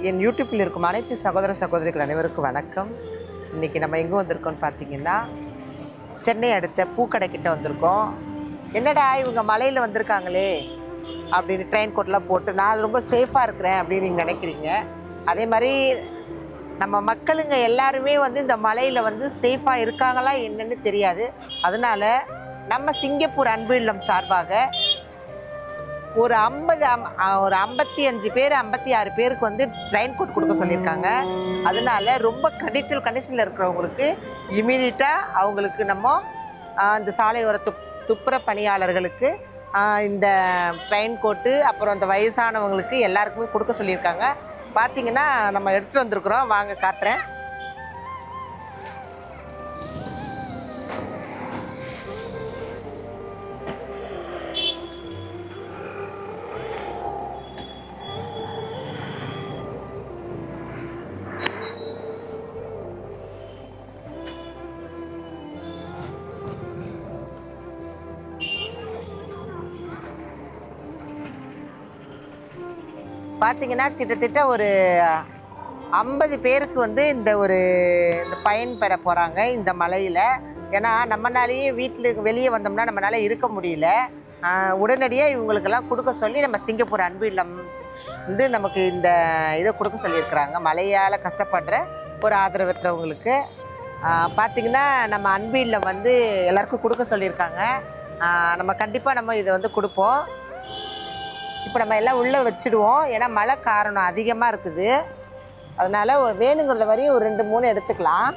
என் யூடியூப்பில் இருக்கும் அனைத்து சகோதர சகோதரிகள் அனைவருக்கும் வணக்கம். இன்றைக்கி நம்ம எங்கே வந்திருக்கோம்னு பார்த்தீங்கன்னா, சென்னை அடுத்த பூக்கடைக்கிட்ட வந்திருக்கோம். என்னடா இவங்க மலையில் வந்திருக்காங்களே அப்படின்னு ட்ரெயின் கோட்லாம் போட்டு நான் ரொம்ப சேஃபாக இருக்கிறேன் அப்படின்னு நீங்கள் நினைக்கிறீங்க. அதே மாதிரி நம்ம மக்களுங்க எல்லாருமே வந்து இந்த மலையில் வந்து சேஃபாக இருக்காங்களா என்னன்னு தெரியாது. அதனால் நம்ம சிங்கப்பூர் அன்பு இல்லம் சார்பாக ஒரு 55 பேர் 56 பேருக்கு வந்து ட்ரெயின் கோட் கொடுக்க சொல்லியிருக்காங்க. அதனால ரொம்ப கிரிட்டிக்கல் கண்டிஷனில் இருக்கிறவங்களுக்கு இமீடியட்டாக அவங்களுக்கு நம்ம இந்த சாலையோர துப்புர பணியாளர்களுக்கு இந்த ட்ரெயின் கோட்டு, அப்புறம் அந்த வயசானவங்களுக்கு எல்லாருக்குமே கொடுக்க சொல்லியிருக்காங்க. பார்த்தீங்கன்னா நம்ம எடுத்துகிட்டு வந்திருக்குறோம், வாங்க காட்டுறேன். பார்த்தீங்கன்னா கிட்டத்தட்ட ஒரு 50 பேருக்கு வந்து இந்த பயன்பெற போகிறாங்க இந்த மலையில். ஏன்னா நம்மளாலேயே வீட்டில் வெளியே வந்தோம்னா நம்மளால இருக்க முடியல. உடனடியாக இவங்களுக்கெல்லாம் கொடுக்க சொல்லி நம்ம சிங்கப்பூர் அன்பு இல்லம் வந்து நமக்கு இந்த இதை கொடுக்க சொல்லியிருக்கிறாங்க. மலையால் கஷ்டப்படுற ஒரு ஆதரவற்றவங்களுக்கு பார்த்திங்கன்னா நம்ம அன்பு இல்லம் வந்து எல்லாருக்கும் கொடுக்க சொல்லியிருக்காங்க. நம்ம கண்டிப்பாக நம்ம இதை வந்து கொடுப்போம். இப்போ நம்ம எல்லாம் உள்ளே வச்சுடுவோம். ஏன்னா மழை காரணம் அதிகமாக இருக்குது. அதனால் வேணுங்கிறத வரையும் ஒரு 2-3 எடுத்துக்கலாம்.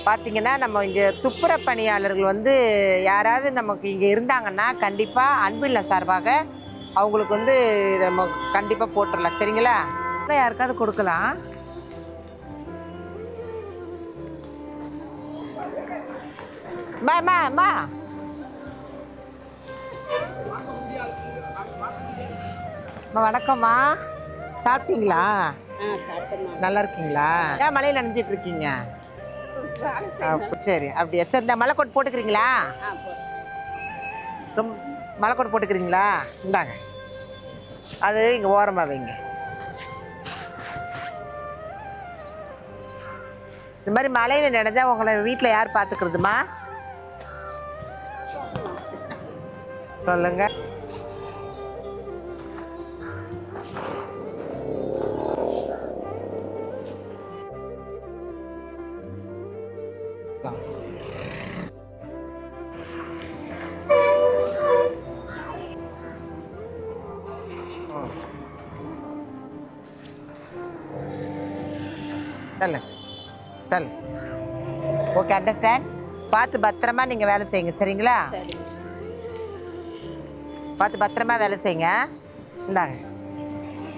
பார்த்தீங்கன்னா நம்ம இங்கே துப்புர பணியாளர்கள் வந்து யாராவது நமக்கு இங்கே இருந்தாங்கன்னா கண்டிப்பாக அன்பில்லம் சார்பாக அவங்களுக்கு வந்து நம்ம கண்டிப்பாக போட்டுடலாம். சரிங்களா? யாருக்காவது கொடுக்கலாம். மா வணக்கம்மா, சாப்பிட்டீங்களா? நல்லா இருக்கீங்களா? ஏன் மலையில் நனைஞ்சிட்டு இருக்கீங்க? சரி, அப்படியா? சரி, இந்த மலைக்கோட் போட்டுக்கிறீங்களா? ரொம்ப மலைக்கோட் போட்டுக்கிறீங்களா? இந்தாங்க, அது இங்கே ஓரமாக வைங்க. இந்த மாதிரி மலையில் நினைஞ்சா உங்களை வீட்டில் யார் பார்த்துக்கிறதுமா? சொல்லுங்க. Okay, understand. பார்த்து பத்திரமா நீங்கள் வேலை செய்யுங்க. சரிங்களா? பார்த்து பத்திரமா வேலை செய்யுங்க. இந்தாங்க.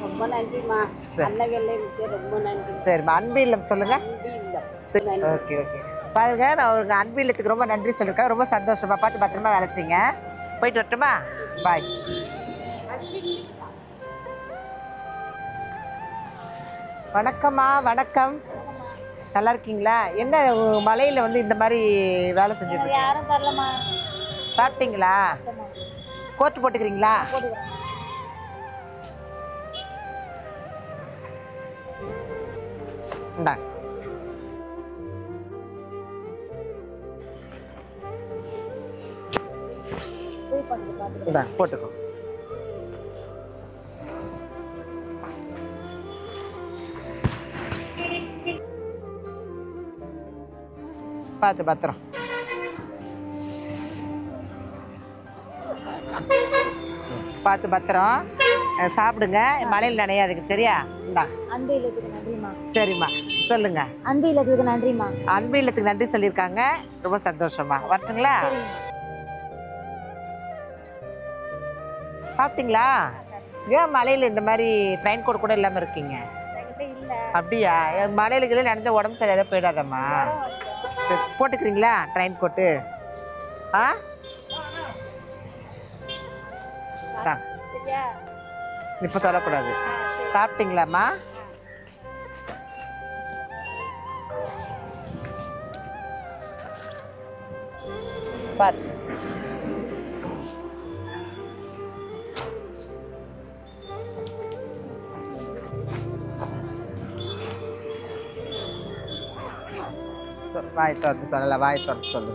ரொம்ப நன்றிம்மா. ரொம்ப நன்றி. சரிம்மா, அன்பு இல்லம் சொல்லுங்க. ஓகே ஓகே, பாருங்க, நான் அவருக்கு அன்பு இல்லத்துக்கு ரொம்ப நன்றி சொல்லியிருக்கேன். ரொம்ப சந்தோஷமா. பார்த்து பத்திரமா வேலை செய்யுங்க. போயிட்டு வரட்டுமா? பாய். வணக்கம்மா. வணக்கம். நல்லா இருக்கீங்களா? என்ன மலையில் வந்து இந்த மாதிரி வேலை செஞ்சுட்டு? யாரும் தரலம்மா. சாப்பிட்டீங்களா? கோட்டு போட்டுக்கிறீங்களா? இந்தாங்க. இந்தாங்க, போட்டுக்கோ. பார்த்து பத்திரம். பார்த்து பத்திரம். சாப்பிடுங்க, மலையில் நனையாதுக்கு. சரியா? இந்தா. அன்பு இல்லத்துக்கு நன்றிம்மா. சரிம்மா, சொல்லுங்க. அன்பு இல்லத்துக்கு நன்றிம்மா. அன்பு இல்லத்துக்கு நன்றி சொல்லியிருக்காங்க. ரொம்ப சந்தோஷமா. வரட்டுங்களா? சாப்பிட்டீங்களா? ஏன் மலையில் இந்த மாதிரி ட்ரெயின் கோட் கூட இல்லாமல் இருக்கீங்க? இல்ல. அப்படியா? மலையில கீழே நனைஞ்ச உடம்பு சரியாக போயிடாதம்மா. சரி போட்டுக்கிறீங்களா ட்ரெயின் கோட்டு? ஆ தான் சரியா? இப்போ சொல்லக்கூடாது. சாப்பிட்டீங்களாம்மா? பாரு வாய் திறந்து சொல்லல, வாய் திறந்து சொல்லு.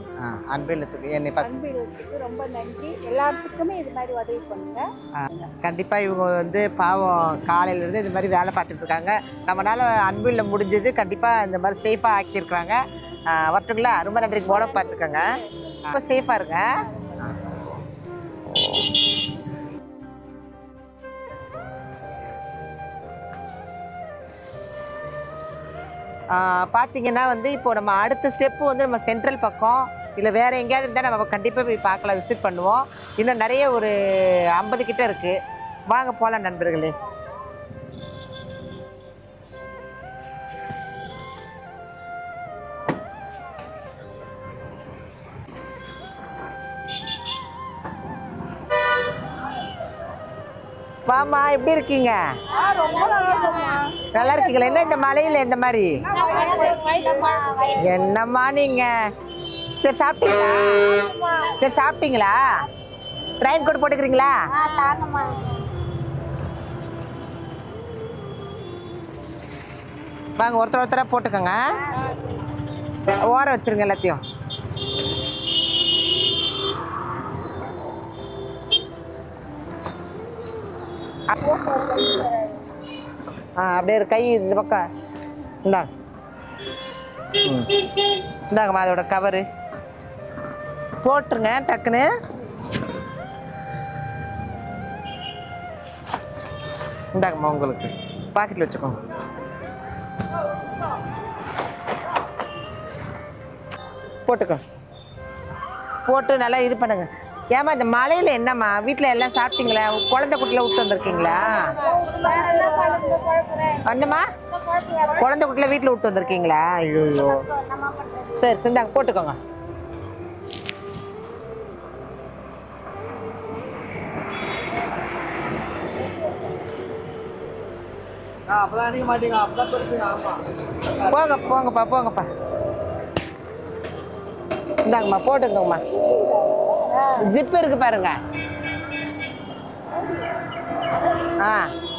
அன்பில்லத்துக்கு என்னை அன்பிலுக்கு ரொம்ப நன்றி. எல்லாத்துக்குமே இது மாதிரி உதவி பண்ணுங்க. கண்டிப்பாக இவங்க வந்து பாவம் காலையிலேருந்து இது மாதிரி வேலை பார்த்துட்டு இருக்காங்க. நம்மளால அன்பில்ல முடிஞ்சது கண்டிப்பாக இந்த மாதிரி சேஃபாக ஆக்கியிருக்கிறாங்க. வரட்டுங்களா? ரொம்ப நன்றிக்கு போட பார்த்துக்கோங்க. ரொம்ப சேஃபாக இருங்க. பார்த்தீங்கன்னா வந்து இப்போ நம்ம அடுத்த ஸ்டெப்பு வந்து நம்ம சென்ட்ரல் பக்கம் இல்லை வேறு எங்கேயாவது இருந்தால் நம்ம கண்டிப்பாக போய் பார்க்கலாம், விசிட் பண்ணுவோம். இன்னும் நிறைய ஒரு 50 கிட்ட இருக்குது. வாங்க போகலாம் நண்பர்களே. வாமா, எப்படி இருக்கீங்க? நல்லா இருக்கீங்களா? என்ன இந்த மலையில் இந்த மாதிரி என்னம்மா நீங்க? சரி சாப்பிட்டீங்களா? சரி சாப்பிட்டீங்களா? ட்ரெயின் கோட் போட்டுக்கிறீங்களா? வாங்க ஒருத்தர் ஒருத்தராக போட்டுக்கோங்க. ஓரம் வச்சிருங்க எல்லாத்தையும். அப்படியே ஒரு கை இந்த பக்கம் இந்தாங்க. இந்தாங்கம்மா அதோட கவரு போட்டுருங்க டக்குன்னு. இந்தாங்கம்மா உங்களுக்கு பாக்கெட்டில் வச்சுக்கோங்க. போட்டுக்கோ, போட்டு நல்லா இது பண்ணுங்க. ஏமா இந்த மலையில என்னம்மா வீட்டில் எல்லாம் சாப்பிட்டீங்களா? குழந்தை குட்டில விட்டு வந்திருக்கீங்களா? அந்தம்மா குழந்தை குட்டில வீட்டில் விட்டு வந்திருக்கீங்களா? ஐயோ சரி சிந்தாங்க போட்டுக்கோங்க. போங்க போங்கப்பா போங்கப்பா. இந்தாங்கம்மா போட்டுக்கோங்கம்மா. ஜிப்பு இருக்கு பாருங்க.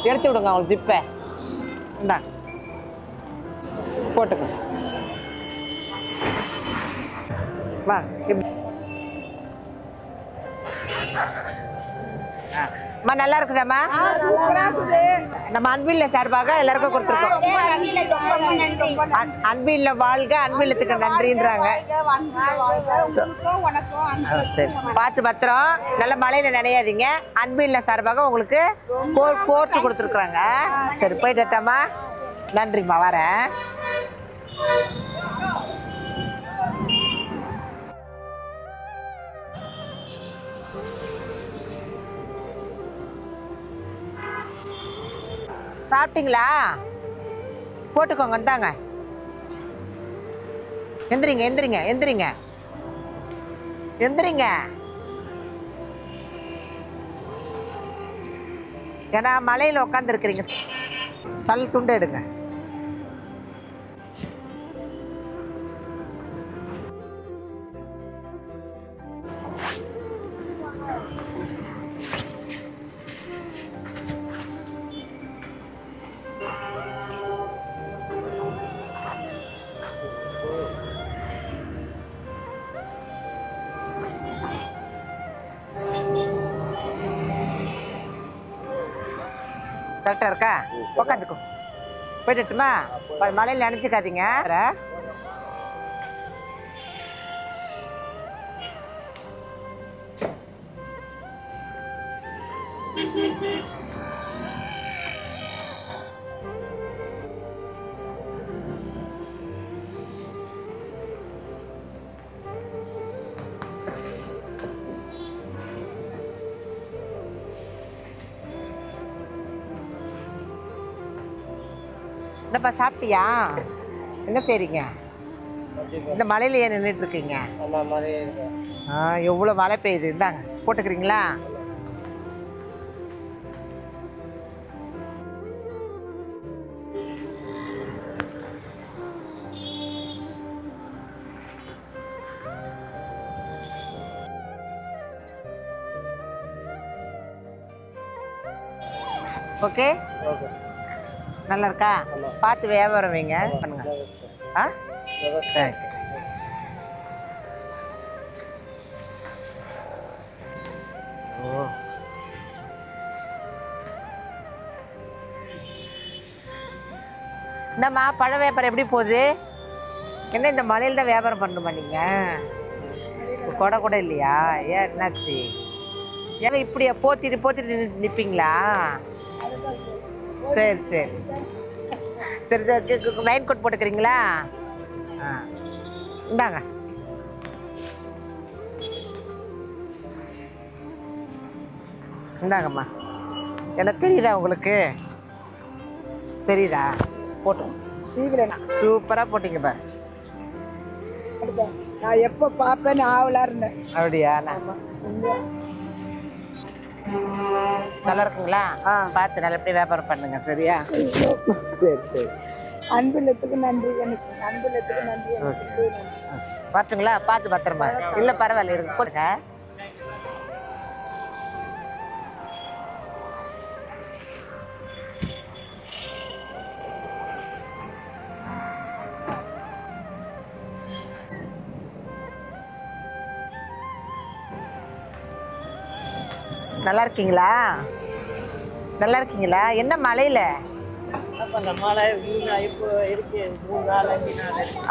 எடுத்து விடுங்க அவங்களுக்கு ஜிப்பை. இந்தாங்க போட்டுக்கோங்க. வா அம்மா நல்லா இருக்குதாம்மா? நம்ம அன்பில்ல சார்பாக எல்லாருக்கும் கொடுத்துருக்கோம். அன்பில்ல வாழ்க, அன்பில்லத்துக்கு நன்றின்றாங்க. சரி பார்த்து பத்திரம், நல்ல மழையில நினையாதீங்க. அன்பில்ல சார்பாக உங்களுக்கு கோர்ட்டு கொடுத்துருக்குறாங்க. சரி போயிட்டாமா, நன்றிம்மா, வரேன். சாப்பிட்டீங்களா? போட்டுக்கோங்க. இந்தாங்க எந்திரிங்க எந்திரிங்க எந்திரிங்க எந்திரிங்க. ஏன்னா மலையில் உட்காந்து இருக்கிறீங்க. தல் துண்டு எடுங்க. கரெக்டாக இருக்கா? உட்காந்துக்கோ. போயிட்டுமா? மழையில் நினச்சிக்காதீங்க. என்னப்பா சாப்பிட்டியா? என்ன செய்றீங்க? இந்த மலையில ஏன் நின்றுட்டு இருக்கீங்க? எவ்வளோ மழை பெய்யுது. இந்தாங்க போட்டுக்கிறீங்களா? ஓகே, நல்லா இருக்கா? பார்த்து வியாபாரம் வைங்க. பண்ணுங்க. ஆ, தேங்க்யூ. ஓ, என்னம்மா பழ வியாபாரம் எப்படி போகுது? என்ன இந்த மலையில் தான் வியாபாரம் பண்ணணுமா நீங்கள்? கொடை கூட இல்லையா? ஏன் என்னாச்சு? ஏங்க இப்படியா போத்திட்டு போத்திட்டு நிற்பீங்களா? சரி சரி சரி, லைன் கோட் போட்டுக்கிறீங்களா? ஆ, இந்தாங்க. இந்தாங்கம்மா. எனக்கு தெரியுதா உங்களுக்கு? தெரியுதா? போட்டோம். சூப்பராக போட்டிங்க பாரு. நான் எப்போ பார்ப்பேன்னு ஆவலா இருந்தேன். அப்படியா? நல்லா இருக்குங்களா? பார்த்து நல்லபடியாக வியாபாரம் பண்ணுங்க. சரியா? சரி சரி. அன்புலத்துக்கு நன்றி. எனக்கு அன்புலத்துக்கு நன்றி. பார்த்துங்களா? பார்த்து பத்திரமா. இல்லை பரவாயில்ல, இருக்கு போடுங்க. நல்லா இருக்கீங்களா? நல்லா இருக்கீங்களா? என்ன மலையில?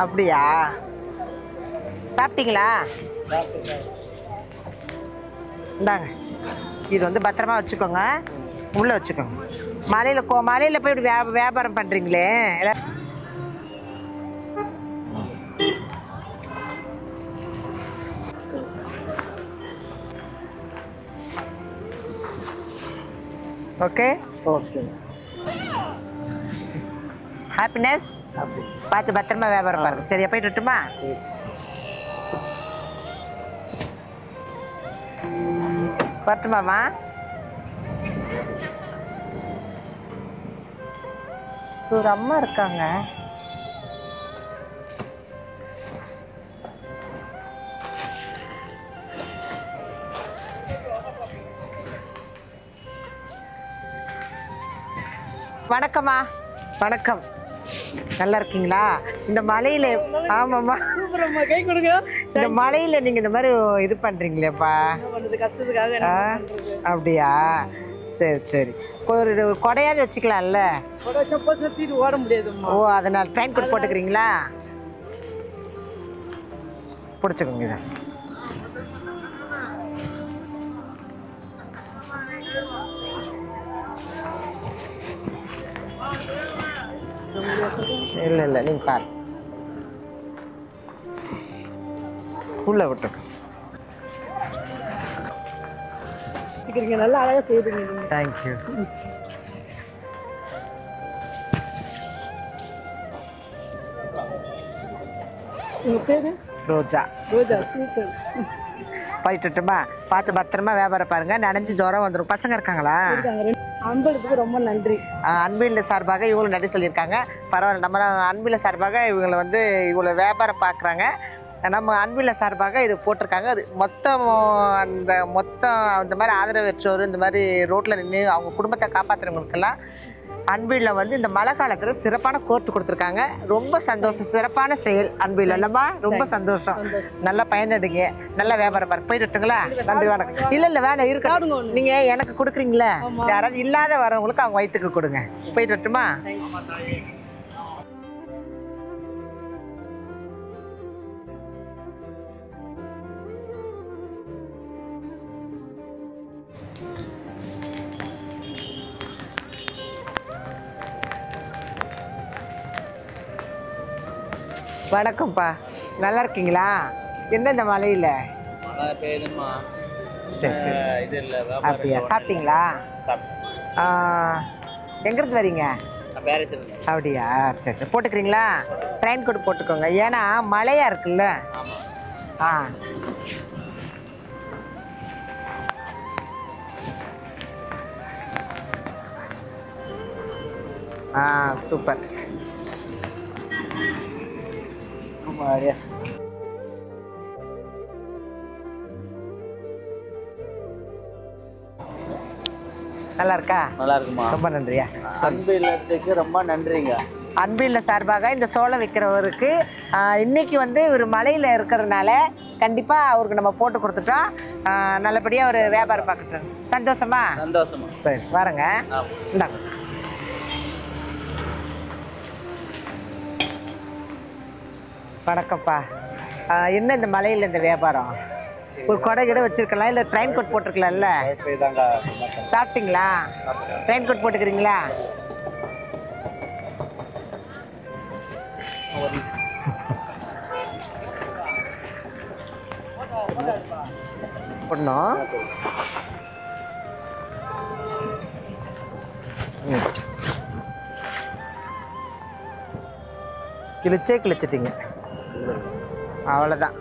அப்படியா? சாப்பிட்டீங்களா? இந்தாங்க, இது வந்து பத்திரமா வச்சுக்கோங்க, உள்ள வச்சுக்கோங்க. மலையில போய் வியாபாரம் பண்றீங்களே. Okay okay. ஹாப்பினஸ். பார்த்து பத்திரமா வியாபாரம் பாருங்க. சரியா? போயிட்டு விட்டுமா? வரட்டுமாம்மா? ஒரு அம்மா இருக்காங்க. வணக்கம்மா. வணக்கம். நல்லா இருக்கீங்களா? இந்த மலையில? ஆமாம்மா. கை கொடுங்க. இந்த மலையில நீங்க இந்த மாதிரி இது பண்றீங்களேப்பா? கஷ்டத்துக்காக. அப்படியா? சரி சரி. ஒரு கொடையாவது வச்சுக்கலாம்ல? ஓட முடியாது. ஓ, அதனால ட்ரெயின் கோட் போட்டுக்கிறீங்களா? பிடிச்சிக்கோங்க. இதை இல்லை இல்லை, நீங்க பாரு. உள்ள விட்டு. நல்லா அழகா செய்யுங்க. தேங்க்யூ. உங்க பேரு? ரோஜா. ரோஜா. சூப்பர். போயிட்டுமா? பார்த்து பத்திரமா வியாபாரம் பாருங்க. நனைஞ்சு ஜுரம் வந்துடும். பசங்க இருக்காங்களா? அன்புக்கு ரொம்ப நன்றி. அன்பில்ல சார்பாக இவங்களும் நன்றி சொல்லியிருக்காங்க. பரவாயில்ல, நம்ம அன்பில்ல சார்பாக இவங்களை வந்து இவ்வளோ வியாபாரம் பார்க்குறாங்க. நம்ம அன்பில்ல சார்பாக இது போட்டிருக்காங்க. அது மொத்தம் இந்த மாதிரி ஆதரவற்றோர், இந்த மாதிரி ரோட்டில் நின்று அவங்க குடும்பத்தை காப்பாற்றுறவங்களுக்கெல்லாம் அன்பில்ல வந்து இந்த மழை காலத்தில் சிறப்பான கோர்ட்டு கொடுத்துருக்காங்க. ரொம்ப சந்தோஷம். சிறப்பான செயல் அன்பில்ல. இல்லைம்மா? ரொம்ப சந்தோஷம். நல்லா பயனடுங்க. நல்லா வியாபாரம் பாருங்க. போயிட்டுங்களா? நன்றி, வணக்கம். இல்லை வேணாம், இருக்க. நீங்கள் எனக்கு கொடுக்குறீங்களே, யாராவது இல்லாத வரவங்களுக்கு அவங்க வயிற்றுக்கு கொடுங்க. போயிட்டுமா? வணக்கம்ப்பா. நல்லா இருக்கீங்களா? என்ன இந்த மலையில்? அப்படியா? சாப்பிட்டீங்களா? எங்கிருந்து வரீங்க? அப்படியா? சரி சரி, போட்டுக்கிறீங்களா? ட்ரெயின் கோட் போட்டுக்கோங்க, ஏன்னா மழையா இருக்குல்ல. ஆ ஆ சூப்பர். நல்லா இருக்கா? நல்லா இருக்குமா? ரொம்ப நன்றியா. அன்பு இல்லத்துக்கு ரொம்ப நன்றிங்க. அன்பு இல்ல சார்பாக இந்த சோளம் விற்கிறவருக்கு இன்னைக்கு வந்து ஒரு மலையில் இருக்கிறதுனால கண்டிப்பாக அவருக்கு நம்ம போட்டு கொடுத்துட்டோம். நல்லபடியாக ஒரு வியாபாரம் பார்க்கட்டும். சந்தோஷமா? சந்தோஷமா. சரி வரேங்க. இந்தாங்க. வணக்கம்ப்பா. என்ன இந்த மலையில் இந்த வியாபாரம்? ஒரு கொடை கிட வச்சிருக்கலாம், இல்லை ட்ரெயின் கோட் போட்டிருக்கலாம்ல? சாப்பிட்டீங்களா? ட்ரெயின் கோட் போட்டுக்கிறீங்களா? போடணும். கிழிச்சிட்டீங்க, அவ்வளோதான்.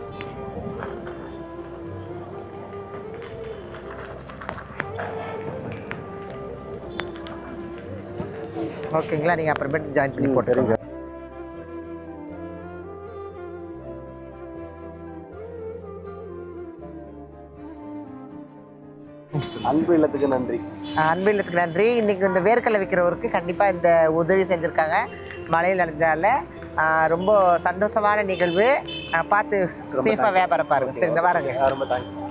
ஓகேங்களா? நீங்கள் அப்புறமேட்டு ஜாயின் பண்ணி போட்டுருங்க. அன்பு இல்லத்துக்கு நன்றி. அன்பு இல்லத்துக்கு நன்றி. இன்னைக்கு இந்த வேர்க்கடலை விற்கிறவருக்கு கண்டிப்பாக இந்த உதவி செஞ்சுருக்காங்க. மழையில் நடந்தால ரொம்ப சந்தோஷமான நிகழ்வு. பார்த்து சேஃபாக வியாபாரம் பாருங்க. சரி, இந்த வாரங்க. ரொம்ப தேங்க்ஸ்.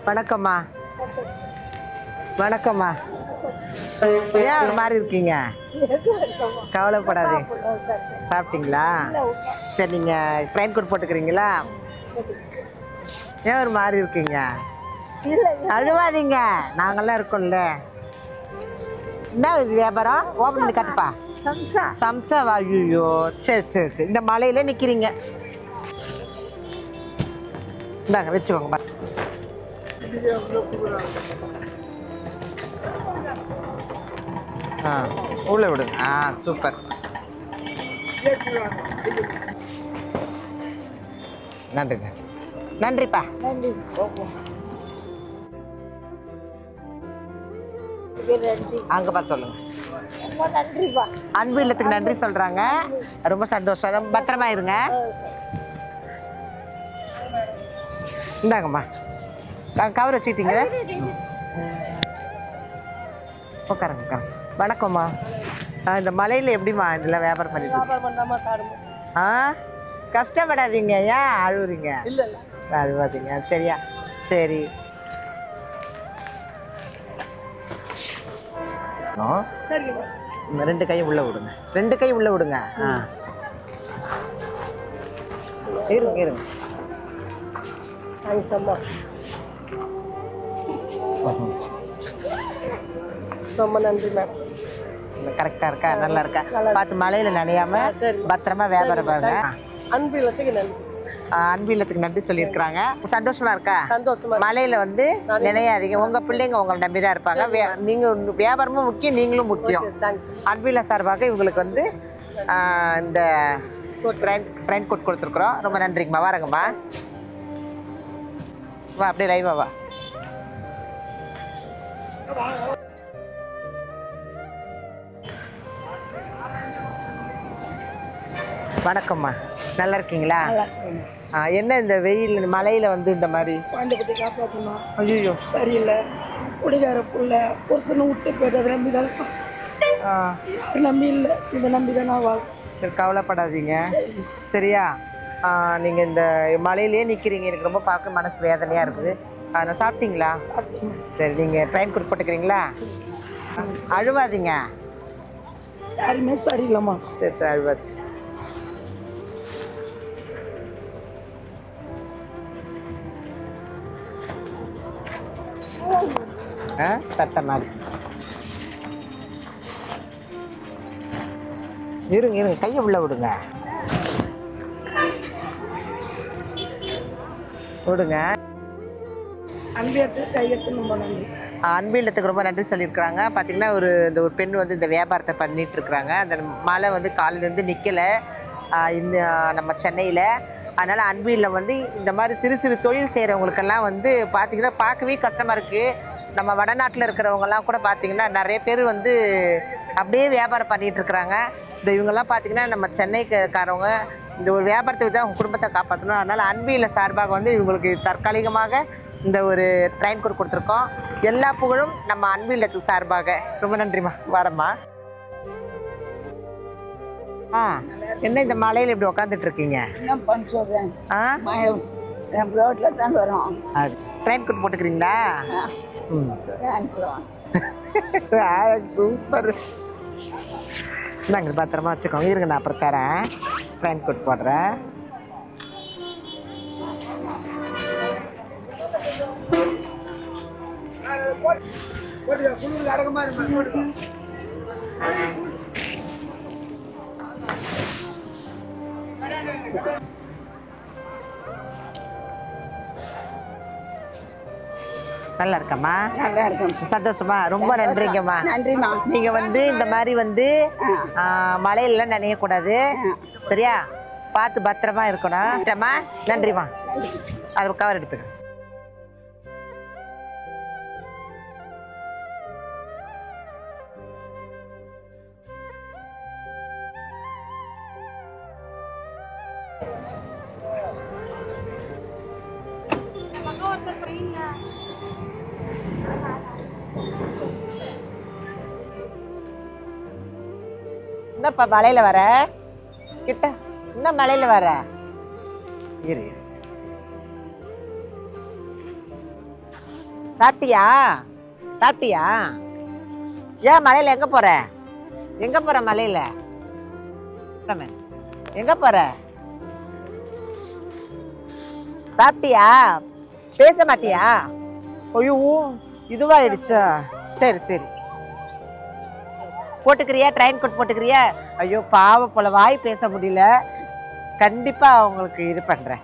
வணக்கம்மா. வணக்கம்மா. ஏன் ஒரு மாதிரி இருக்கீங்க? கவலைப்படாதே. சாப்பிட்டீங்களா? சரி, நீங்கள் ட்ரெயின் கோட் போட்டுக்கிறீங்களா? ஏன் ஒரு மாதிரி இருக்கீங்க? அழுவாதீங்க, நாங்கள்லாம் இருக்கோம்ல. என்ன இது வியாபாரம்? ஓப்பன் பண்ணி காட்டுப்பா. சம்சா வாயோ. சரி சரி சரி, இந்த மலையில் நிற்கிறீங்க. இந்தாங்க வச்சுக்கோங்க. உள்ள விடுங்க. சூப்பர். நன்றிங்க. நன்றிப்பா. அங்கப்பா சொல்லுங்க. அன்பு இல்லத்துக்கு நன்றி சொல்றாங்க. ரொம்ப சந்தோஷம். பத்திரமா இருங்க. இந்தாங்கம்மா, கவர் வச்சுக்கிட்டீங்க. உட்காருங்க உட்காருங்க. வணக்கம்மா. இந்த மலையில் எப்படிம்மா இதெல்லாம் வியாபாரம் பண்ணிட்டு? கஷ்டப்படாதீங்க. ஏன் அழுவுறீங்க? அழுவாதீங்க, சரியா? சரி. ரெண்டு கையும் உள்ள விடுங்க. ரெண்டு கை உள்ள விடுங்க. இருங்க இருங்க. ரொம்ப நன்றி மேடம். கரெக்டா இருக்கா? நல்லா இருக்கா? பார்த்து மழையில நனையாம பத்திரமா வியாபாரம் பாருங்க. அன்பு இல்லத்துக்கு நன்றி. அன்பு இல்லத்துக்கு நன்றி சொல்லியிருக்கிறாங்க. சந்தோஷமா இருக்கா? சந்தோஷமா. மலையில வந்து நினையாதீங்க. உங்க பிள்ளைங்க உங்களை நம்பிதான் இருப்பாங்க. நீங்க வியாபாரமும் முக்கியம், நீங்களும் முக்கியம். அன்பு இல்ல சார்பாக இவங்களுக்கு வந்து இந்த ட்ரெயின் கோட் கொடுத்துருக்குறோம். ரொம்ப நன்றிங்கம்மா. வாரங்கம்மா. வா, அப்படியே லைவா வா. வணக்கம்மா. நல்லா இருக்கீங்களா? என்ன இந்த வெயில் மழையில வந்து இந்த மாதிரி? குழந்தை பற்றி காப்பாற்றணும். ஐயோ சரியில்லை. குடிகார புள்ள புருஷனை விட்டு போயிட்டு நம்பி தான் யாரும் நம்பி இல்லை. இதை நம்பி தான் நான் வாழ்க்கை. சரி, கவலைப்படாதீங்க, சரியா? நீங்கள் இந்த மழையிலே நிற்கிறீங்க. எனக்கு ரொம்ப பார்க்க மனசு வேதனையாக இருக்குது. நான் சாப்பிட்டீங்களா? சரி, நீங்கள் ட்ரெயின் கோட் போட்டுக்கிறீங்களா? அழுவாதீங்க. யாருமே சரியில்லைம்மா. சரி சரி, அழுவாது. சட்டை மாதிரி இருங்க இருங்க, கையை உள்ள விடுங்க. விடுங்க. அன்பியத்துக்கு கையெழுத்து ரொம்ப நன்றி. அன்பு இல்லத்துக்கு ரொம்ப நன்றி சொல்லியிருக்கிறாங்க. பார்த்தீங்கன்னா இந்த ஒரு பெண் வந்து இந்த வியாபாரத்தை பண்ணிட்டு இருக்கிறாங்க. அந்த மழை வந்து காலையிலேருந்து நிற்கலை இந்த நம்ம சென்னையில். அதனால் அன்பு இல்லம் வந்து இந்த மாதிரி சிறு சிறு தொழில் செய்கிறவங்களுக்கெல்லாம் வந்து பார்த்திங்கன்னா பார்க்கவே கஷ்டமாக இருக்குது. நம்ம வடநாட்டில் இருக்கிறவங்கலாம் கூட பார்த்திங்கன்னா நிறைய பேர் வந்து அப்படியே வியாபாரம் பண்ணிகிட்டு இருக்கிறாங்க. இவங்கெல்லாம் பார்த்திங்கன்னா நம்ம சென்னைக்காரவங்க இந்த ஒரு வியாபாரத்தை வச்சு அவங்க குடும்பத்தை காப்பாற்றணும். அதனால் அன்பு இல்ல சார்பாக வந்து இவங்களுக்கு தற்காலிகமாக இந்த ஒரு ட்ரெயின் கோட் கொடுத்துருக்கோம். எல்லா புகழும் நம்ம அன்பு இல்லத்துக்கு சார்பாக. ரொம்ப நன்றிம்மா. வரம்மா. என்ன இந்த மலையில் இப்படி உட்காந்துட்டு இருக்கீங்க? என்ன பண்ண சொல்கிறேன், ரோட்டில் தான் வரோம். ட்ரெயின் கோட் போட்டுக்கிறீங்களா? சூப்பர். நாங்கள் பத்திரமா வச்சுக்கோங்க. இருங்க, நான் அப்புறம் தரேன். ட்ரெயின் கோட் போடுறேன். நல்லா இருக்கம்மா. நல்லா இருக்கும். சந்தோஷமா. ரொம்ப நன்றிங்கம்மா. நன்றிம்மா. நீங்க வந்து இந்த மாதிரி வந்து மழையிலாம் நினையக்கூடாது. சரியா? பார்த்து பத்திரமா இருக்கணும். நன்றிம்மா. அது கவர் எடுத்துக்க. என்னப்பா மலையில வர கிட்ட? என்ன மலையில வர? இரு. சாப்பிட்டியா? சாப்பிட்டியா? ஏன் மலையில எங்க போற? எங்க போற மலையில? எங்க போற? சாப்பிட்டியா? பேச மாட்டியா? ஐயோ இதுவாயிடுச்சா? சரி சரி. போட்டுக்கிறியா? ட்ரெயின் கோட் போட்டுக்கிறியா? ஐயோ பாவ போல வாய் பேச முடியல. கண்டிப்பா அவங்களுக்கு இது பண்றேன்.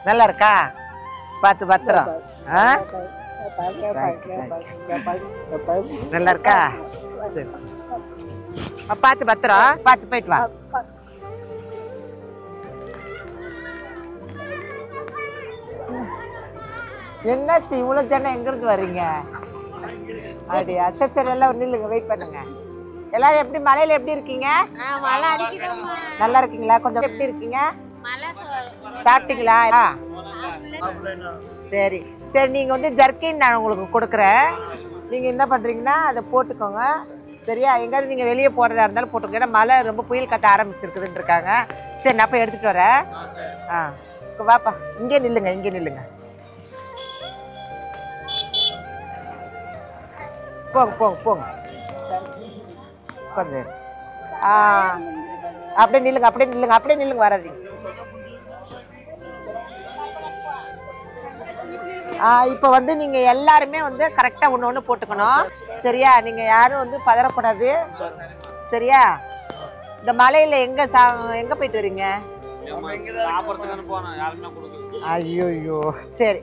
நல்லா இருக்கா? பார்த்து பத்திரம். நல்லா இருக்கா? சரி சரி. பார்த்து பத்திரம். பார்த்து போயிட்டு வா. என்னாச்சு இவ்வளவு ஜனம் எங்க இருந்து வர்றீங்க? அப்படியா? சரி சரி, எல்லாம் நில்லுங்க, வெயிட் பண்ணுங்க. எல்லாரும் எப்படி மலையில எப்படி இருக்கீங்க? நல்லா இருக்கீங்களா? கொஞ்சம் எப்படி இருக்கீங்க? சாப்பிட்டீங்களா? சரி சரி. நீங்க வந்து ஜர்க்கின் நான் உங்களுக்கு கொடுக்குறேன். நீங்க என்ன பண்றீங்கன்னா அதை போட்டுக்கோங்க. சரியா? எங்காவது நீங்க வெளியே போறதா இருந்தாலும் போட்டுக்கோங்க. ஏன்னா மழை ரொம்ப புயல் காத்த ஆரம்பிச்சிருக்குதுன்னு இருக்காங்க. சரி, நான் போய் எடுத்துட்டு வரேன். வாப்பா, இங்கே நில்லுங்க, இங்கே நில்லுங்க. போங்க போங்க போங்க. கொஞ்சம் அப்படியே நில்லுங்க, அப்படியே நில்லுங்க, அப்படியே நில்லுங்க, வராதீங்க. இப்போ வந்து நீங்க எல்லாருமே வந்து கரெக்டா ஒன்று ஒன்று போட்டுக்கணும். சரியா? நீங்க யாரும் வந்து பதறக்கூடாது. சரியா? இந்த மலையில எங்க போயிட்டு வரீங்க? ஐயோ சரி.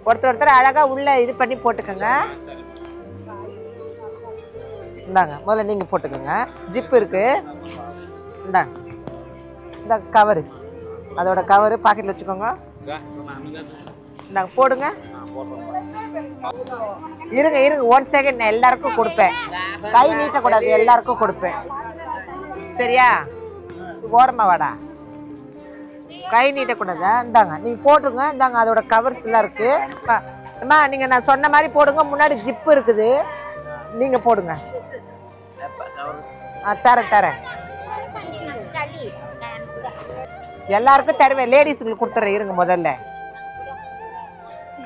ஒருத்தர் அழகா உள்ள இது பண்ணி போட்டுக்கோங்க. இந்தாங்க, முதல்ல நீங்க போட்டுக்கோங்க. ஜிப் இருக்கு. இந்தாங்க, இந்த கவரு, அதோட கவரு பாக்கெட்ல வச்சுக்கோங்க. இந்தாங்க, போடுங்க. இருங்க இருங்க, 1 செகண்ட். நான் எல்லாருக்கும் கொடுப்பேன். கை நீட்டக்கூடாது, எல்லாருக்கும் கொடுப்பேன். சரியா? ஓரமா வாடா, கை நீட்டக்கூடாதா? இந்தாங்க, நீங்க போட்டுருங்க. இந்தாங்க, அதோட கவர்ஸ் எல்லாம் இருக்கு. அம்மா, நீங்க நான் சொன்ன மாதிரி போடுங்க. முன்னாடி ஜிப்பு இருக்குது, நீங்க போடுங்க. தரேன் தரேன், எல்லாருக்கும் தருவேன். லேடிஸுங்களுக்கு கொடுத்துட்றேன். இருங்க, முதல்ல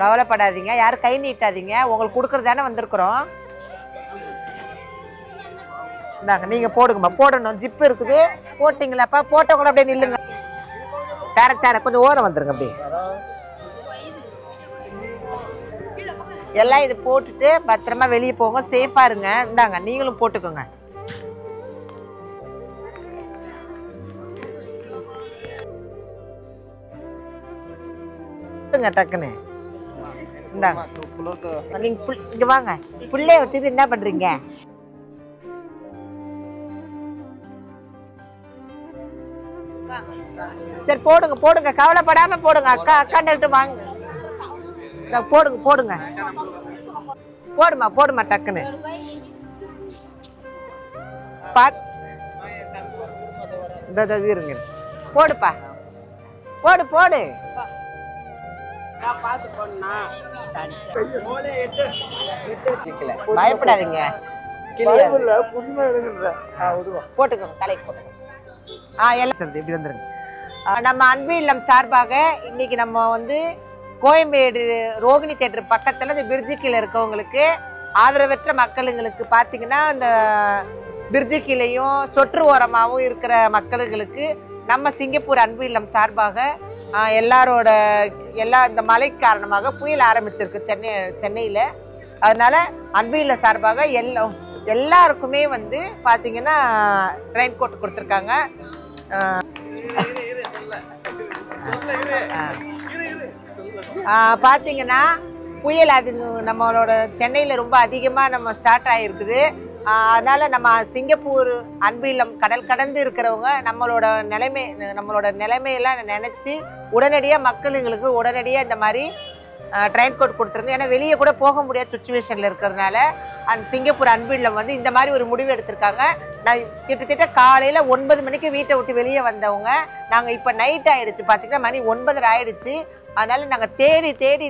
கவலைப்படாதீங்க, யாரும் கை நீட்டாதீங்க. உங்களுக்கு கொடுக்கறது தானே வந்திருக்கிறோம். இந்தாங்க நீங்க போடுங்கம்மா. போடணும், ஜிப்பு இருக்குது. போட்டீங்களாப்பா? போட்ட கூட அப்படியே நில்லுங்க. தர கொஞ்சம் ஓரம் வந்துருங்க அப்படியே. எல்லாம் இது போட்டுட்டு பத்திரமா வெளியே போங்க, சேஃபா இருங்க. இந்தாங்க நீங்களும் போட்டுக்கோங்க. டக்குன்னு இந்தாங்க. நீங்க இங்க வாங்க. புள்ளைய வச்சுட்டு என்ன பண்றீங்க? சரி போடுங்க போடுங்க, கவலைப்படாம போடுங்க. அக்கா அக்கான்ட்டு வாங்க. போடுங்க போடுங்க, போடுமா டக்குன்னு. இருங்க, போடுப்பா, போடு. பயப்படாதீங்க, போட்டுக்கோங்க, தலைக்கு போட்டுக்கோங்க. எல்லாம் இப்படி வந்துருங்க. நம்ம அன்பு இல்லம் சார்பாக இன்னைக்கு நம்ம வந்து கோயம்பேடு ரோகிணி தியேட்டர் பக்கத்துல இந்த பிரிட்ஜு கீழே இருக்கவங்களுக்கு, ஆதரவற்ற மக்களுங்களுக்கு பாத்தீங்கன்னா இந்த பிரிட்ஜு கீழையும் சொற்று ஓரமாகவும் இருக்கிற மக்களுங்களுக்கு நம்ம சிங்கப்பூர் அன்பு இல்லம் சார்பாக எல்லா இந்த மழை காரணமாக புயல் ஆரம்பிச்சிருக்கு சென்னையில. அதனால அன்பு இல்லம் சார்பாக எல்லாருக்குமே வந்து பாத்தீங்கன்னா ரெயின் கோட் கொடுத்துருக்காங்க. பாத்தீங்கன்னா புயல் அது நம்மளோட சென்னையில ரொம்ப அதிகமா நம்ம ஸ்டார்ட் ஆயிருக்குது. அதனால நம்ம சிங்கப்பூர் அன்பு இல்லம் கடல் கடந்து இருக்கிறவங்க நம்மளோட நிலைமையெல்லாம் நினைச்சு உடனடியா மக்களுங்களுக்கு உடனடியா இந்த மாதிரி ட்ரெயின் கோட் கொடுத்துருங்க. ஏன்னா வெளியே கூட போக முடியாத சுச்சுவேஷன்ல இருக்கிறதுனால அந்த சிங்கப்பூர் அன்பு இல்லம் வந்து இந்த மாதிரி ஒரு முடிவு எடுத்திருக்காங்க. நான் கிட்டத்தட்ட காலையில 9 மணிக்கு வீட்டை விட்டு வெளியே வந்தவங்க, நாங்க இப்ப நைட் ஆயிடுச்சு, பாத்தீங்கன்னா மணி 9:30 ஆயிடுச்சு. அதனால நாங்க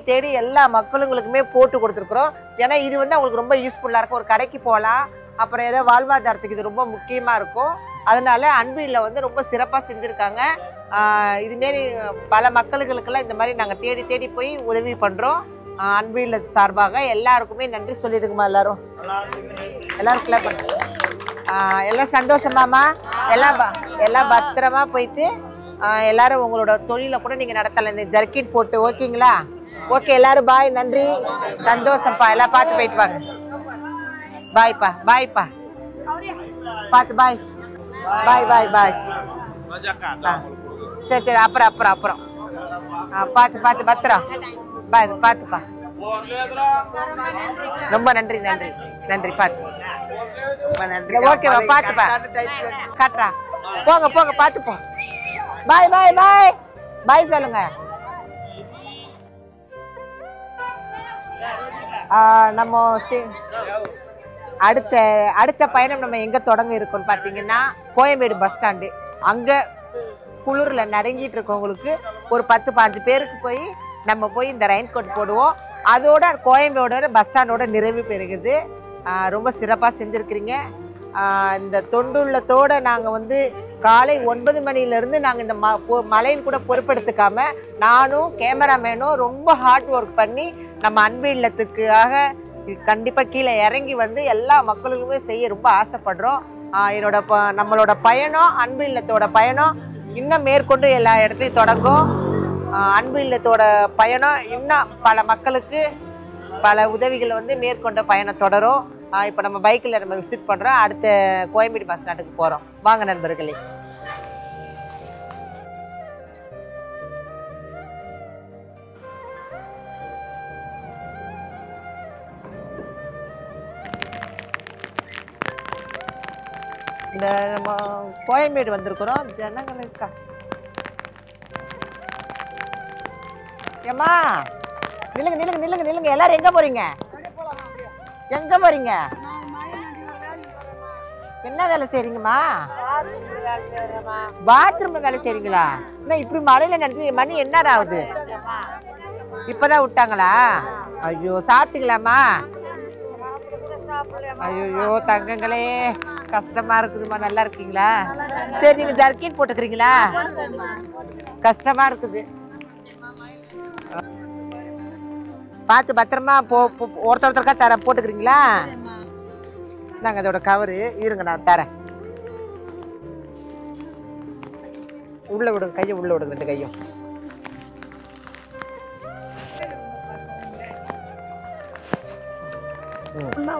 தேடி எல்லா மக்களுங்களுக்குமே போட்டு கொடுத்துருக்குறோம். ஏன்னா இது வந்து அவங்களுக்கு ரொம்ப யூஸ்ஃபுல்லா இருக்கும். ஒரு கடைக்கு போகலாம், அப்புறம் ஏதோ வாழ்வாதாரத்துக்கு இது ரொம்ப முக்கியமா இருக்கும். அதனால அன்பு இல்லம் வந்து ரொம்ப சிறப்பா செஞ்சிருக்காங்க. இதுமாரி பல மக்களுக்கெல்லாம் இந்த மாதிரி நாங்க தேடி போய் உதவி பண்றோம். அன்பு இல்ல சார்பாக எல்லாருக்குமே நன்றி சொல்லிடுங்கம்மா. எல்லாரும் கிளப் பண்ணுங்க. எல்லாம் சந்தோஷமாமா? எல்லாம் பத்திரமா போயிட்டு எல்லாரும் உங்களோட தொழிலை கூட நீங்க நடத்தலாம், இந்த ஜர்க்கின் போட்டு. ஓகேங்களா? ஓகே, எல்லாரும் பாய், நன்றி, சந்தோஷம்ப்பா. எல்லாம் பார்த்து போயிட்டு வாங்க. பாய்ப்பா, பார்த்து பாய். சரி, அப்புறம் பார்த்து பத்திரம். பார்த்துப்பா. ரொம்ப நன்றி பார்த்து. ஓகேவா? பார்த்துப்பா, காட்டுறா. போங்க பார்த்து போ. பாய் சொல்லுங்க. நம்ம அடுத்த பயணம் நம்ம எங்க தொடங்க இருக்கோம்னு பாத்தீங்கன்னா கோயம்பேடு பஸ் ஸ்டாண்டு. அங்க குளிர்ல நடுங்கிட்டு இருக்கவங்களுக்கு ஒரு 10-15 பேருக்கு நம்ம போய் இந்த ரெயின் கோட் போடுவோம். அதோட கோயம்பேடோட பஸ் ஸ்டாண்டோட நிறைவு பெறுகிறது. ரொம்ப சிறப்பா செஞ்சிருக்கிறீங்க. இந்த தொண்டுள்ளத்தோட நாங்க வந்து காலை 9 மணிலேருந்து நாங்கள் இந்த மழைன்னு கூட பொறுப்பெடுத்துக்காம நானும் கேமராமேனும் ரொம்ப ஹார்ட் ஒர்க் பண்ணி நம்ம அன்பு இல்லத்துக்காக கண்டிப்பாக கீழே இறங்கி வந்து எல்லா மக்களுக்குமே செய்ய ரொம்ப ஆசைப்படுறோம். நம்மளோட பயணம், அன்பு இல்லத்தோட பயணம் இன்னும் மேற்கொண்டு எல்லா இடத்தையும் தொடங்கும். அன்பு இல்லத்தோட பயணம் இன்னும் பல மக்களுக்கு பல உதவிகளை வந்து மேற்கொண்ட பயணம் தொடரும். இப்போ நம்ம பைக்கில் நம்ம விசிட் பண்ணுறோம். அடுத்த கோயம்பேடு பஸ் ஸ்டாண்டுக்கு போகிறோம். வாங்க நண்பர்களே. இந்த நம்ம கோயம்பேடு வந்திருக்கிறோம். ஜனங்கள் இருக்கா? ஏம்மா நில்லுங்க. எல்லாரும் எங்க போறீங்க? என்ன வேலை செய்றீங்கம்மா? பாத்ரூம்ல வேலை செய்றீங்களா? என்ன இப்படி மழையில நடந்து மணி என்ன ஆகுது? இப்பதான் விட்டாங்களா? ஐயோ, சாப்பிட்டீங்களாம்மா? ஐயோ தங்கங்களே, கஷ்டமா இருக்குதுமா. நல்லா இருக்கீங்களா? சரி, நீங்க ஜர்க்கின் போட்டுக்கிறீங்களா? கஷ்டமா இருக்குது. பார்த்து பத்திரமா ஒருத்தருக்கா போட்டுக்கிறீங்களா? நாங்கள் அதோட கவரு இருங்க நான் தரேன். உள்ள விடுங்க, கையை உள்ள விடுங்க, 2 கையும்.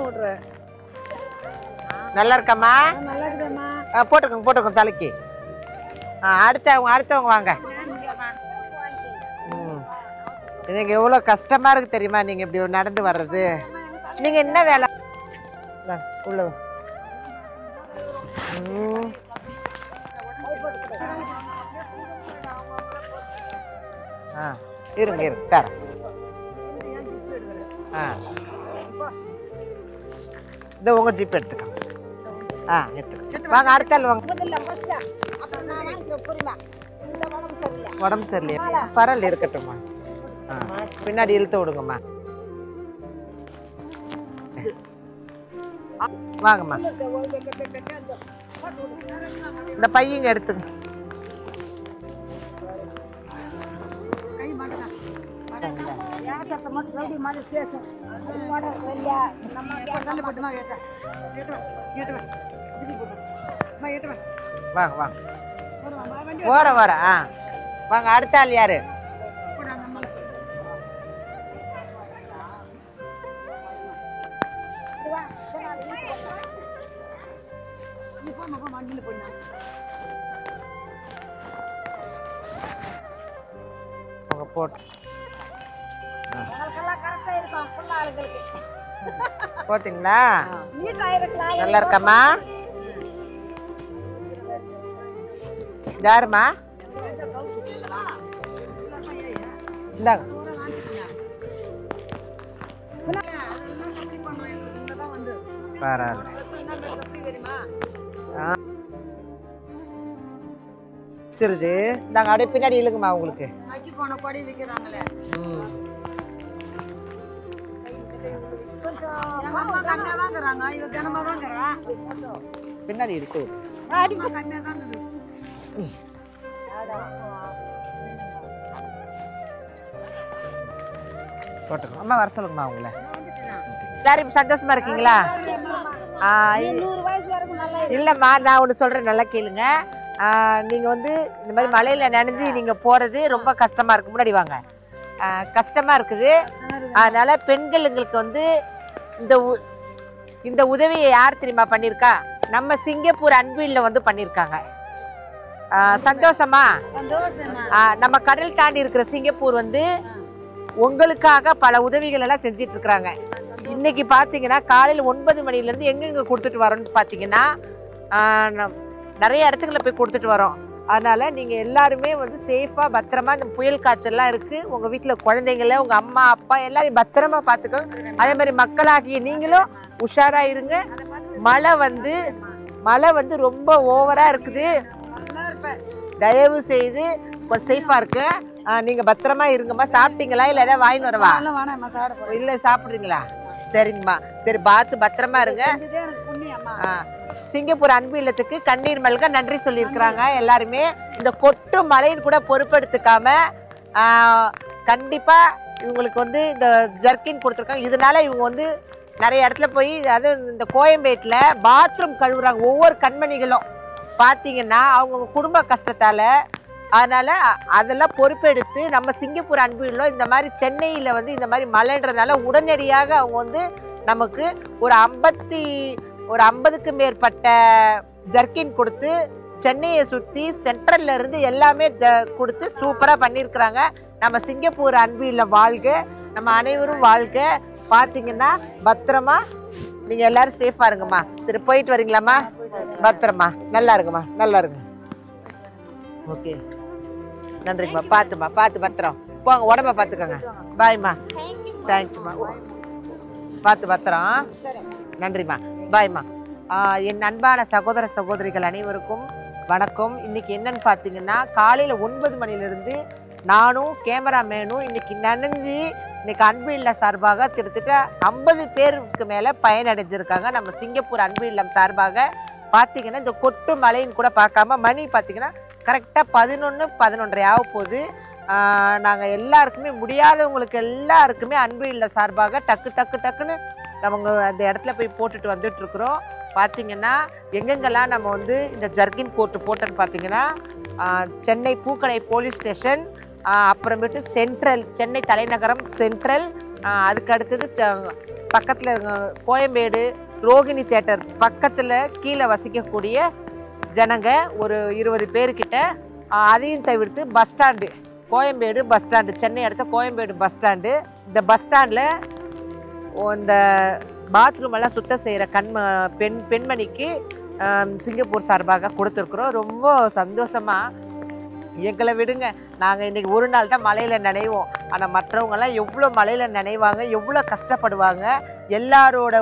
ஓடுறேன். நல்லா இருக்கம்மா? நல்லா இருக்குதேம்மா. போட்டுக்கோங்க தலைக்கு. அடுத்தவங்க வாங்க. எனக்கு எவ்வளோ கஷ்டமா இருக்கு தெரியுமா நீங்க இப்படி நடந்து வர்றது. நீங்க என்ன வேலை உள்ள இருங்க தரேன். இந்த உங்க ஜிப் எடுத்துக்கோங்க. எடுத்துக்க வாங்க. அடுத்த ஆள் வாங்க. உடம்பு சரியில்லையா? பரவாயில்ல இருக்கட்டும்மா. பின்னாடி இழுத்து விடுங்கம்மா. வாங்கம்மா. இந்த பையங்க எடுத்துங்க. வாங்க வாங்க. வர வாங்க. அடுத்த ஆள் யாரு? போட்டு போத்தீங்களா? நல்லா இருக்கம்மா? யாருமா? இந்தாங்க. பரவாயில்ல. சிறுது நாங்கள் அப்படியே பின்னாடி இழுக்குமா உங்களுக்கு. பின்னாடி இருக்கு. போட்டுக்கோ. அம்மா வர சொல்லுங்கம்மா அவங்கள. எல்லாரும் சந்தோஷமா இருக்கீங்களா? இல்லம்மா நான் ஒன்று சொல்றேன், நல்லா கேளுங்க. நீங்க வந்து இந்த மாதிரி மழையில நனைஞ்சு நீங்க போறது ரொம்ப கஷ்டமா இருக்கு. முன்னாடி வாங்க. கஷ்டமா இருக்குது. அதனால பெண்களுங்களுக்கு வந்து இந்த உதவியை யார் தெரியுமா பண்ணிருக்கா? நம்ம சிங்கப்பூர் அன்பில்ல வந்து பண்ணிருக்காங்க. சந்தோஷமா? நம்ம கடல் தாண்டி இருக்கிற சிங்கப்பூர் வந்து உங்களுக்காக பல உதவிகள் எல்லாம் செஞ்சிட்டு இருக்கிறாங்க. இன்னைக்கு பாத்தீங்கன்னா காலையில 9 மணில இருந்து எங்கெங்க கொடுத்துட்டு வரோம்னு பாத்தீங்கன்னா நிறைய இடத்துக்குள்ள போய் கொடுத்துட்டு வரோம். அதனால நீங்க எல்லாருமே வந்து சேஃபா பத்திரமா, இந்த புயல் காத்துலாம் இருக்கு, உங்க வீட்டுல குழந்தைங்கள உங்க அம்மா அப்பா எல்லாரையும் பத்திரமா பாத்துக்கோங்க. அதே மாதிரி மக்களாகிய நீங்களும் உஷாரா இருங்க. மழை வந்து ரொம்ப ஓவரா இருக்குது. தயவு செய்து கொஞ்சம் சேஃபா இருக்கு. நீங்க பத்திரமா இருங்கம்மா. சாப்பிட்டீங்களா? இல்ல ஏதாவது வாங்கிட்டு வரவா? இல்ல சாப்பிடுறீங்களா? சரிங்கம்மா. சரி, பார்த்து பத்திரமா இருங்க. சிங்கப்பூர் அன்பு இல்லத்துக்கு கண்ணீர் மல்க நன்றி சொல்லியிருக்கிறாங்க எல்லாருமே. இந்த கொட்டு மழைன்னு கூட பொறுப்பெடுத்துக்காம கண்டிப்பா இவங்களுக்கு வந்து இந்த ஜர்க்கின் கொடுத்துருக்காங்க. இதனால இவங்க வந்து நிறைய இடத்துல போய், அதாவது இந்த கோயம்பேட்டில் பாத்ரூம் கழுவுறாங்க ஒவ்வொரு கண்மணிகளும் பார்த்தீங்கன்னா அவங்க குடும்ப கஷ்டத்தால். அதனால அதெல்லாம் பொறுப்பெடுத்து நம்ம சிங்கப்பூர் அன்பு இல்லம் இந்த மாதிரி சென்னையில் வந்து இந்த மாதிரி மழைன்றதுனால உடனடியாக அவங்க வந்து நமக்கு ஒரு 50க்கு மேற்பட்ட ஜர்க்கின் கொடுத்து சென்னையை சுற்றி சென்ட்ரல்ல இருந்து எல்லாமே கொடுத்து சூப்பராக பண்ணியிருக்கிறாங்க. நம்ம சிங்கப்பூர் அன்பு இல்லம் வாழ்க, நம்ம அனைவரும் வாழ்க. பார்த்தீங்கன்னா பத்திரமா நீங்கள் எல்லாரும் சேஃபாக இருங்கம்மா. சரி, போயிட்டு வரீங்களாம்மா? பத்திரமா. நல்லா இருக்குமா? நல்லா இருங்க. ஓகே, நன்றிம்மா. பார்த்து பத்திரம் போங்க. உடம்ப பார்த்துக்கோங்க. பாய்மா. தேங்க்யூம்மா. பார்த்து பத்திரம். நன்றிம்மா. பாய்மா. என் அன்பான சகோதர சகோதரிகள் அனைவருக்கும் வணக்கம். இன்னைக்கு என்னன்னு பார்த்தீங்கன்னா காலையில் 9 மணிலிருந்து நானும் கேமராமேனும் இன்னைக்கு நனைஞ்சு இன்னைக்கு அன்பு இல்லம் சார்பாக கிட்டத்தட்ட 50 பேருக்கு மேலே பயனடைஞ்சிருக்காங்க. நம்ம சிங்கப்பூர் அன்பு இல்லம் சார்பாக பார்த்தீங்கன்னா இந்த கொட்டு மழைன்னு கூட பார்க்காம மணி பார்த்தீங்கன்னா கரெக்டாக 11:30 ஆக போகுது. நாங்கள் எல்லாருக்குமே முடியாதவங்களுக்கு எல்லாருக்குமே அன்பு இல்லம் சார்பாக டக்குன்னு நம்ம அந்த இடத்துல போய் போட்டுட்டு வந்துட்டு இருக்கிறோம். பார்த்தீங்கன்னா எங்கெங்கெல்லாம் நம்ம வந்து இந்த ஜர்கின் கோட்டு போட்டோன்னு பார்த்தீங்கன்னா சென்னை பூக்கடை போலீஸ் ஸ்டேஷன், அப்புறமேட்டு சென்ட்ரல் சென்னை தலைநகரம் சென்ட்ரல், அதுக்கு அடுத்தது பக்கத்தில் கோயம்பேடு ரோகிணி தியேட்டர் பக்கத்தில் கீழே வசிக்கக்கூடிய ஜனங்க ஒரு 20 பேர்கிட்ட. அதையும் தவிர்த்து bus stand, Koyambedu bus stand, Chennai அடுத்த கோயம்பேடு பஸ் ஸ்டாண்டு, இந்த பஸ் ஸ்டாண்டில் இந்த பாத்ரூம் எல்லாம் சுத்தம் செய்கிற பெண்மணிக்கு சிங்கப்பூர் சார்பாக கொடுத்துருக்குறோம். ரொம்ப சந்தோஷமாக எங்களை விடுங்க, நாங்கள் இன்றைக்கி ஒரு நாள் தான் மழையில் நினைவோம். ஆனால் மற்றவங்கெல்லாம் எவ்வளோ மழையில் நினைவாங்க, எவ்வளோ கஷ்டப்படுவாங்க. எல்லாரோட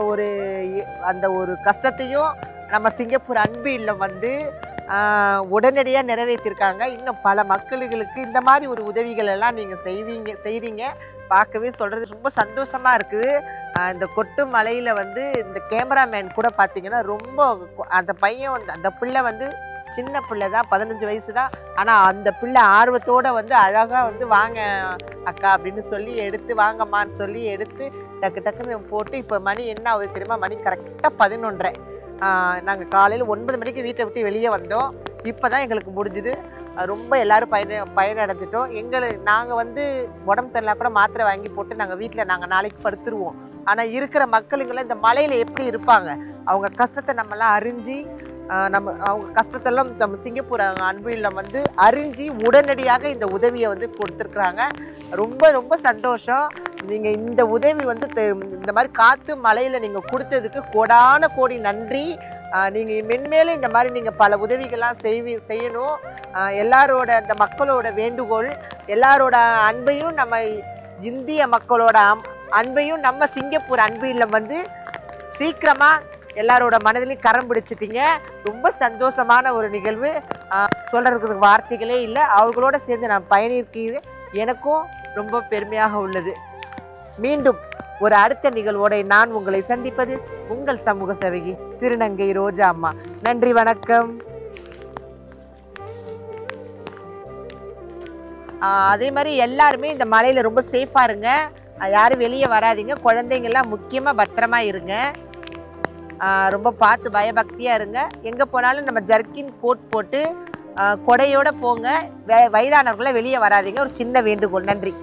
அந்த ஒரு கஷ்டத்தையும் நம்ம சிங்கப்பூர் அன்பு இல்லம் வந்து உடனடியாக நிறைவேற்றிருக்காங்க. இன்னும் பல மக்களுக்கு இந்த மாதிரி ஒரு உதவிகள் எல்லாம் நீங்கள் செய்கிறீங்க. பார்க்கவே சொல்கிறது ரொம்ப சந்தோஷமாக இருக்குது. இந்த கொட்டு மலையில் வந்து இந்த கேமராமேன் கூட பார்த்தீங்கன்னா ரொம்ப அந்த பையன் வந்து அந்த பிள்ளை வந்து சின்ன பிள்ளை தான், 15 வயசு தான். ஆனால் அந்த பிள்ளை ஆர்வத்தோடு வந்து அழகாக வந்து வாங்க அக்கா அப்படின்னு சொல்லி எடுத்து, வாங்கம்மான்னு சொல்லி எடுத்து டக்கு டக்குன்னு போட்டு. இப்போ மணி என்ன ஆகுது தெரியுமா? மணி கரெக்டாக 11:30. நாங்கள் காலையில் 9 மணிக்கு வீட்டை விட்டு வெளியே வந்தோம். இப்போ தான் எங்களுக்கு முடிஞ்சுது. ரொம்ப எல்லோரும் பயனடைஞ்சிட்டோம். நாங்கள் வந்து உடம்பு சரியில்லாம் கூட மாத்திரை வாங்கி போட்டு நாங்கள் வீட்டில் நாளைக்கு படுத்துருவோம். ஆனால் இருக்கிற மக்களுங்களாம் இந்த மலையில் எப்படி இருப்பாங்க, அவங்க கஷ்டத்தை நம்மளாம் அறிஞ்சு அவங்க கஷ்டத்தெல்லாம் நம்ம சிங்கப்பூர் அன்பு இல்லம் வந்து அறிஞ்சு உடனடியாக இந்த உதவியை வந்து கொடுத்துருக்குறாங்க. ரொம்ப ரொம்ப சந்தோஷம். நீங்கள் இந்த உதவி வந்து இந்த மாதிரி காற்று மலையில் நீங்கள் கொடுத்ததுக்கு கோடான கோடி நன்றி. நீங்கள் மென்மேலும் இந்த மாதிரி நீங்கள் பல உதவிகள்லாம் செய்யணும். எல்லாரோட இந்த மக்களோட வேண்டுகோள், எல்லாரோட அன்பையும் நம்ம இந்திய மக்களோட அன்பையும் நம்ம சிங்கப்பூர் அன்பு இல்லம் வந்து சீக்கிரமாக எல்லாரோட மனதிலையும் கரம் பிடிச்சிட்டிங்க. ரொம்ப சந்தோஷமான ஒரு நிகழ்வு. சொல்கிறதுக்கு வார்த்தைகளே இல்லை. அவர்களோட சேர்ந்து நான் பயணிக்க எனக்கும் ரொம்ப பெருமையாக உள்ளது. மீண்டும் ஒரு அடுத்த நிகழ்வோட நான் உங்களை சந்திப்பது உங்கள் சமூக சேவகி திருநங்கை ரோஜா அம்மா. நன்றி, வணக்கம். அதே மாதிரி எல்லாருமே இந்த மலையில் ரொம்ப சேஃபாக இருங்க. யாரும் வெளியே வராதிங்க. குழந்தைங்கள்லாம் முக்கியமாக பத்திரமா இருங்க. ரொம்ப பார்த்து பயபக்தியாக இருங்க. எங்கே போனாலும் நம்ம ஜர்கின் கோட் போட்டு கொடையோடு போங்க. வயதானவர்களை வெளியே வராதிங்க. ஒரு சின்ன வேண்டுகோள். நன்றி.